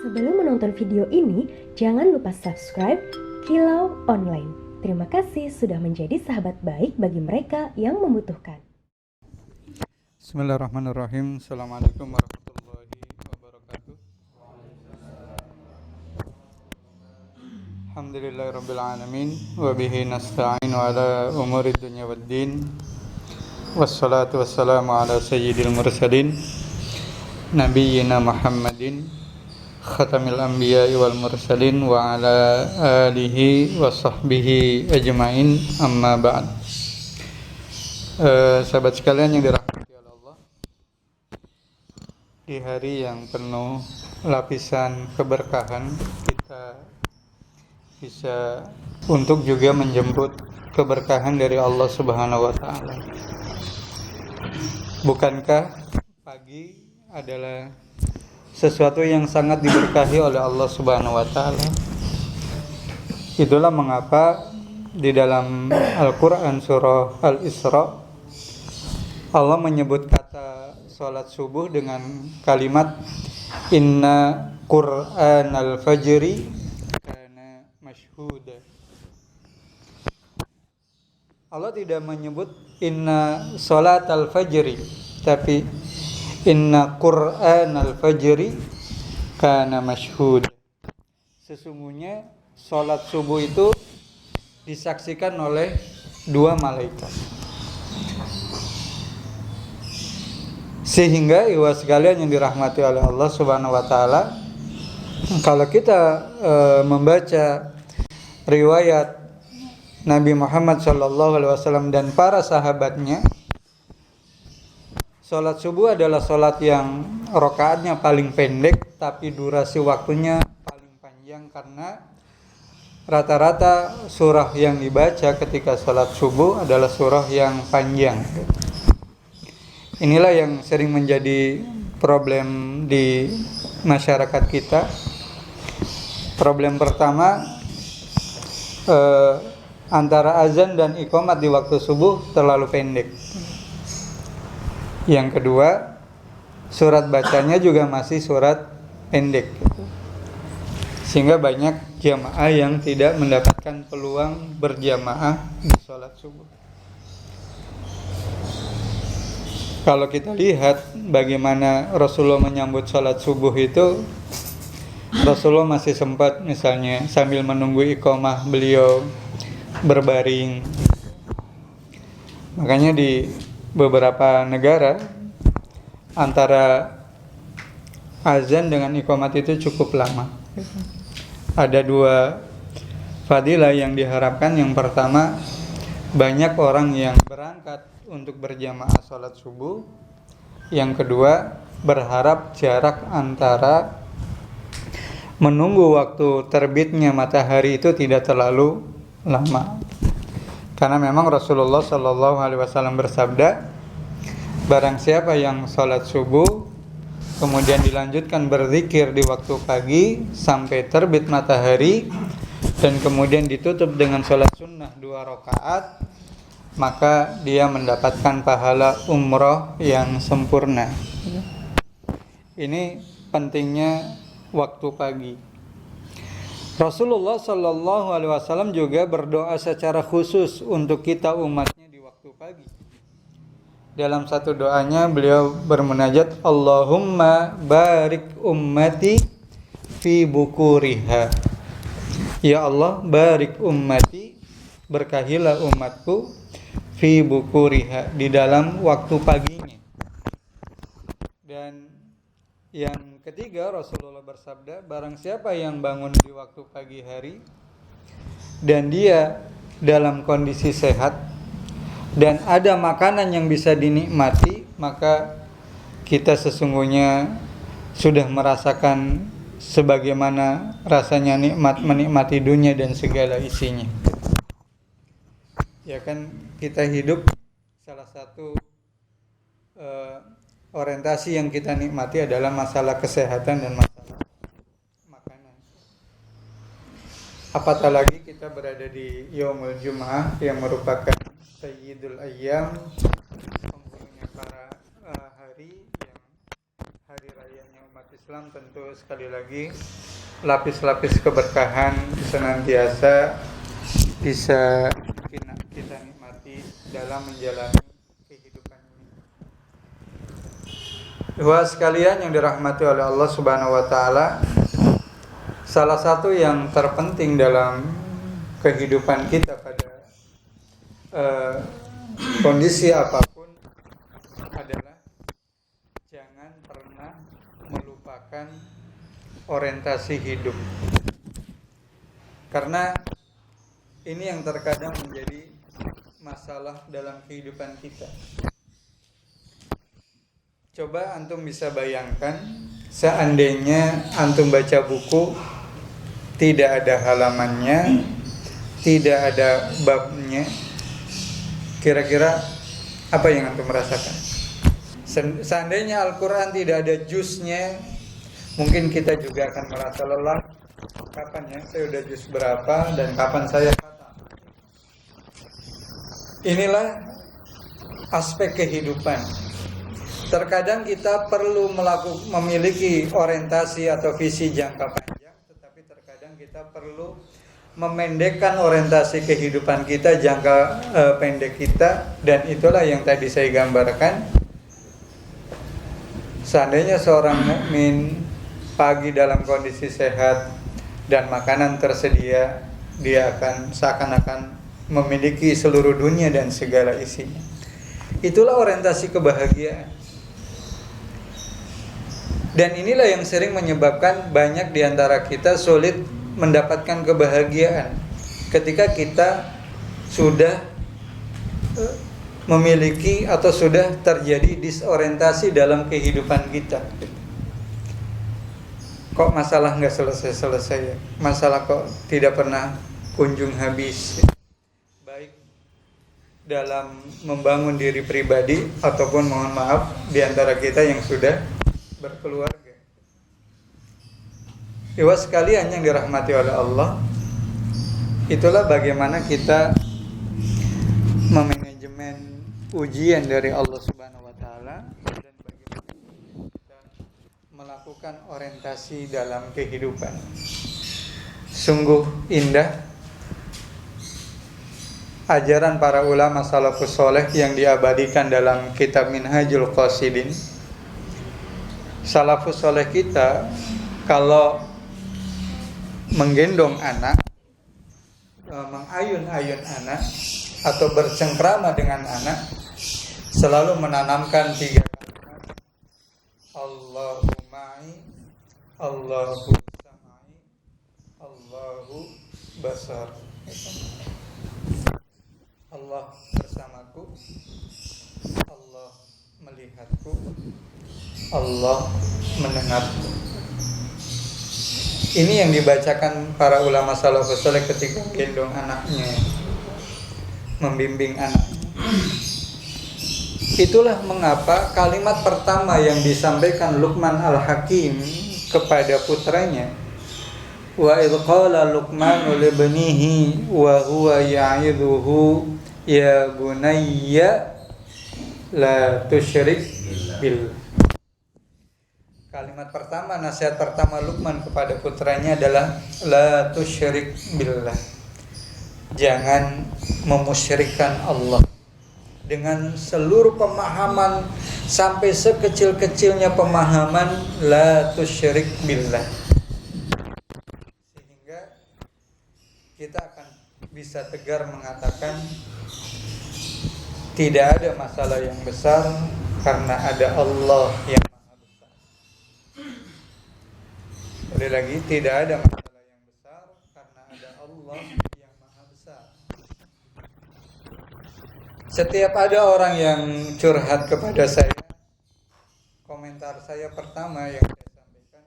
Sebelum menonton video ini, jangan lupa subscribe Kilau Online. Terima kasih sudah menjadi sahabat baik bagi mereka yang membutuhkan. Bismillahirrahmanirrahim. Assalamualaikum warahmatullahi wabarakatuh. Alhamdulillahirabbil alamin wa bihi nasta'inu ala umuri dunya waddin. Wassalatu wassalamu ala sayyidil mursalin nabiyyina Muhammadin khatamil anbiya'i wal mursalin wa ala alihi wa sahbihi ajma'in, amma ba'd. Sahabat sekalian yang dirahmati oleh Allah, di hari yang penuh lapisan keberkahan, kita bisa untuk juga menjemput keberkahan dari Allah Subhanahu wa taala. Bukankah pagi adalah sesuatu yang sangat diberkahi oleh Allah Subhanahu wa taala? Itulah mengapa di dalam Al-Qur'an surah Al-Isra Allah menyebut kata salat subuh dengan kalimat inna Qur'anal fajri kana mashhuda. Allah tidak menyebut inna salatal fajri, tapi inna Qur'anal fajri kana mashhud. Sesungguhnya salat subuh itu disaksikan oleh dua malaikat. Sehingga ikhwah sekalian yang dirahmati oleh Allah Subhanahu wa taala, kalau kita membaca riwayat Nabi Muhammad sallallahu alaihi wasallam dan para sahabatnya, salat subuh adalah salat yang rakaatnya paling pendek tapi durasi waktunya paling panjang, karena rata-rata surah yang dibaca ketika salat subuh adalah surah yang panjang. Inilah yang sering menjadi problem di masyarakat kita. Problem pertama, antara azan dan iqamat di waktu subuh terlalu pendek. Yang kedua, surat bacanya juga masih surat pendek, sehingga banyak jamaah yang tidak mendapatkan peluang berjamaah di sholat subuh. Kalau kita lihat bagaimana Rasulullah menyambut sholat subuh itu, Rasulullah masih sempat misalnya sambil menunggu iqamah beliau berbaring. Makanya di beberapa negara antara azan dengan iqamat itu cukup lama. Ada dua fadilah yang diharapkan. Yang pertama, banyak orang yang berangkat untuk berjamaah sholat subuh. Yang kedua, berharap jarak antara menunggu waktu terbitnya matahari itu tidak terlalu lama. Karena memang Rasulullah Shallallahu Alaihi Wasallam bersabda, barang siapa yang sholat subuh kemudian dilanjutkan berzikir di waktu pagi sampai terbit matahari dan kemudian ditutup dengan sholat sunnah 2 rakaat, maka dia mendapatkan pahala umroh yang sempurna. Ini pentingnya waktu pagi. Rasulullah Shallallahu Alaihi Wasallam juga berdoa secara khusus untuk kita umatnya di waktu pagi. Dalam satu doanya beliau bermunajat, Allahumma barik ummati fi bukuriha. Ya Allah, barik ummati, berkahilah umatku fi bukuriha, di dalam waktu paginya. Dan yang ketiga, Rasulullah bersabda, barang siapa yang bangun di waktu pagi hari dan dia dalam kondisi sehat dan ada makanan yang bisa dinikmati, maka kita sesungguhnya sudah merasakan sebagaimana rasanya nikmat menikmati dunia dan segala isinya. Ya kan, kita hidup, salah satu orientasi yang kita nikmati adalah masalah kesehatan dan masalah makanan. Apatah lagi kita berada di Yaumul Jum'ah yang merupakan Sayyidul Ayyam, penghulunya para hari, yang hari rayanya umat Islam. Islam tentu sekali lagi lapis-lapis keberkahan senantiasa bisa kita nikmati dalam menjalani kehidupan ini. Wah sekalian yang dirahmati oleh Allah Subhanahu wa taala, salah satu yang terpenting dalam kehidupan kita pada kondisi apapun adalah jangan pernah melupakan orientasi hidup. Karena ini yang terkadang menjadi masalah dalam kehidupan kita. Coba antum bisa bayangkan, seandainya antum baca buku tidak ada halamannya, tidak ada babnya, kira-kira apa yang antum rasakan? Seandainya Al-Quran tidak ada juznya, mungkin kita juga akan merasa lelah. Kapan ya saya udah juz berapa dan kapan saya khatam? Inilah aspek kehidupan. Terkadang kita perlu memiliki orientasi atau visi jangka panjang, tetapi terkadang kita perlu memendekkan orientasi kehidupan kita, jangka pendek kita, dan itulah yang tadi saya gambarkan. Seandainya seorang mukmin pagi dalam kondisi sehat dan makanan tersedia, dia akan seakan-akan memiliki seluruh dunia dan segala isinya. Itulah orientasi kebahagiaan. Dan inilah yang sering menyebabkan banyak di antara kita sulit mendapatkan kebahagiaan ketika kita sudah memiliki atau sudah terjadi disorientasi dalam kehidupan kita. Kok masalah nggak selesai-selesai ya? Masalah kok tidak pernah kunjung habis, baik dalam membangun diri pribadi ataupun mohon maaf di antara kita yang sudah berkeluarga. Iwa sekalian yang dirahmati oleh Allah, itulah bagaimana kita memanajemen ujian dari Allah Subhanahu wa taala dan bagaimana kita melakukan orientasi dalam kehidupan. Sungguh indah ajaran para ulama salafus saleh yang diabadikan dalam kitab Minhajul Qasidin. Salafus saleh kita kalau menggendong anak, mengayun-ayun anak atau bercengkrama dengan anak, selalu menanamkan 3 kalimat: Allahu ma'i, Allahu sam'i, Allahu basar. Allah bersamaku, Allah melihatku, Allah mendengarku. Ini yang dibacakan para ulama salafus saleh ketika gendong anaknya, membimbing anaknya. Itulah mengapa kalimat pertama yang disampaikan Luqman Al-Hakim kepada putranya, wa idh qala Luqmanu li ibnihi wa huwa ya'idhuhu ya bunayya la tusyrik billah. Kalimat pertama, nasihat pertama Luqman kepada putranya adalah la tusyrik billah. Jangan memusyrikkan Allah. Dengan seluruh pemahaman sampai sekecil-kecilnya pemahaman la tusyrik billah. Sehingga kita akan bisa tegar mengatakan tidak ada masalah yang besar karena ada Allah yang Maha Besar. Sekali lagi, tidak ada masalah yang besar karena ada Allah yang Maha Besar. Setiap ada orang yang curhat kepada saya, komentar saya pertama yang saya sampaikan,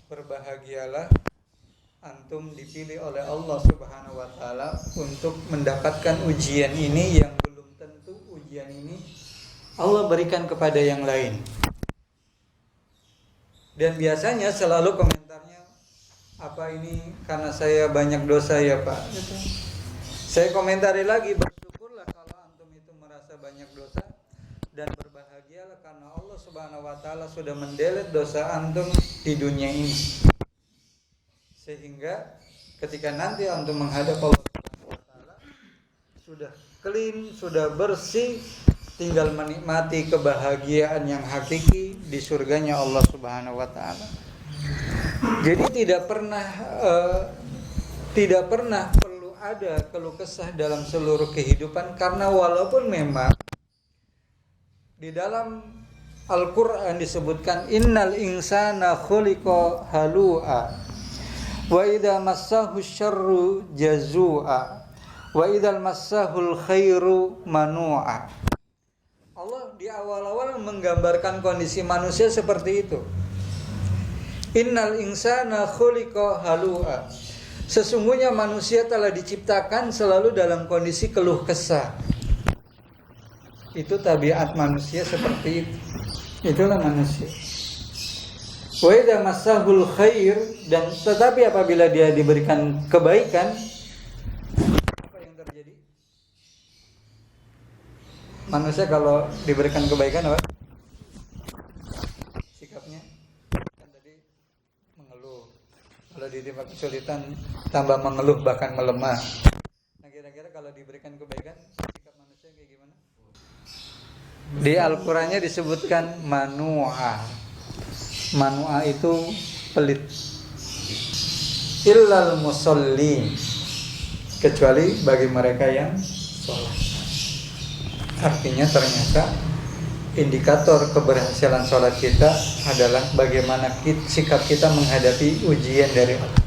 berbahagialah antum dipilih oleh Allah Subhanahu wa taala untuk mendapatkan ujian ini yang belum tentu ujian ini Allah berikan kepada yang lain. Dan biasanya selalu komentarnya, apa ini karena saya banyak dosa ya Pak? Saya komentari lagi, bersyukurlah kalau antum itu merasa banyak dosa dan berbahagialah karena Allah Subhanahu wa taala sudah mendelet dosa antum di dunia ini. Sehingga ketika nanti antum menghadap Allah Subhanahu wa taala sudah clean, sudah bersih, tinggal menikmati kebahagiaan yang hakiki di surganya Allah Subhanahu wa taala. Jadi tidak pernah perlu ada keluh kesah dalam seluruh kehidupan, karena walaupun memang di dalam Al-Qur'an disebutkan innal insana khuliqa halu'a wa idza massahu syarru jazua wa idzal massahul khairu manu'a. Allah di awal-awal menggambarkan kondisi manusia seperti itu. Innal insana khuliqa halu'a. Sesungguhnya manusia telah diciptakan selalu dalam kondisi keluh kesah. Itu tabiat manusia seperti itu. Itulah manusia. Wa idza massahul khair, dan tetapi apabila dia diberikan kebaikan, apa yang terjadi? Manusia kalau diberikan kebaikan apa? Sikapnya kan tadi mengeluh. Kalau ditimpa kesulitan tambah mengeluh, bahkan melemah. Nah, kira-kira kalau diberikan kebaikan, sikap manusia kayak gimana? Di Al-Qur'annya disebutkan manu'a. Manu'a itu pelit. Illal musallin, kecuali bagi mereka yang sholat. Artinya ternyata indikator keberhasilan sholat kita adalah bagaimana sikap kita menghadapi ujian dari Allah.